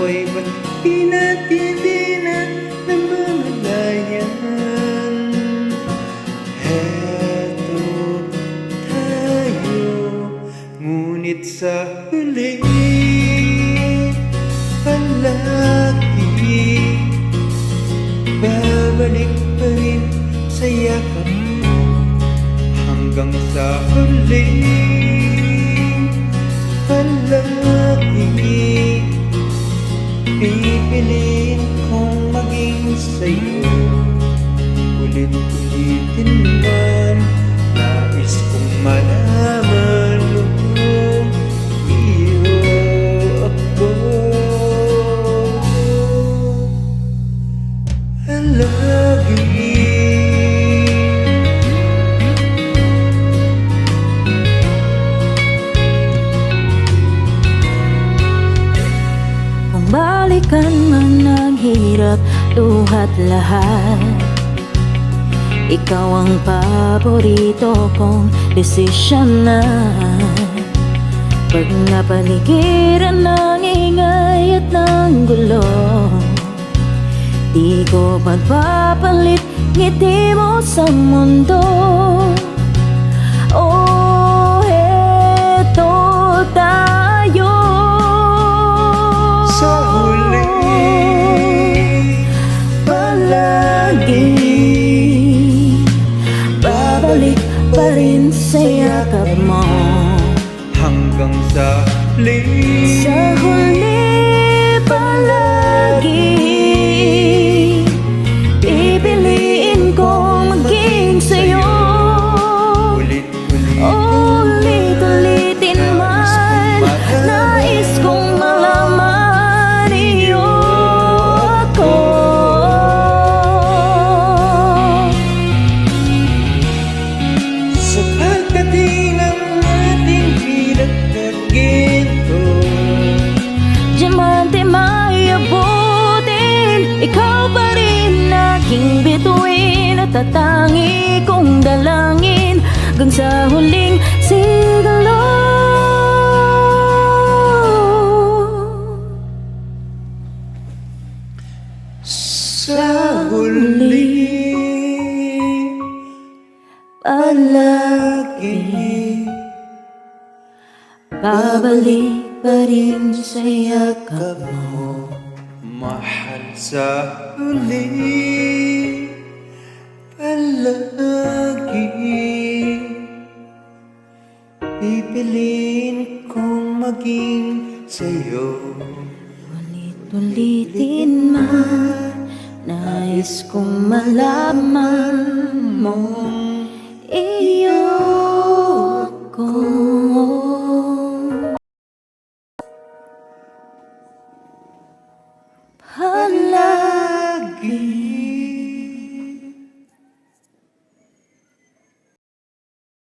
ay ba't pinatindi na namamalayan? Heto tayo, ngunit sa huli palagi babalik pa rin sa yakap mo hanggang sa huli. Palagi pipiliin kong maging sa'yo, ulit-ulitin man. Nais kong malaman mo, iyo ako. Palagi balikan man ang hirap, luhat lahat. Ikaw ang paborito kong desisyon na. Pag napaligiran ng ingay at ng gulo, di ko magpapalit ngiti mo sa mundo. Oh, eto tayo sa huli. Palagi babalik pa rin sa yakap mo Hanggang sa huli. sa huli. Palagi pipiliin kong maging sa'yo, ulit-ulitin man. Nais kong malaman, iyo ako. Sapagkat di ng ating pinagkaginto, Diamante may abutin, ikaw pa rin aking bituin at tatangi kong dalangin hanggang sa huling sigalo. sa huli. Palagi babalik pa rin sa yakap mo. Mahal sa huli. Palagi pipiliin kong maging sa'yo, Ulit-ulitin man. Nais kong malaman mo, iyo ko.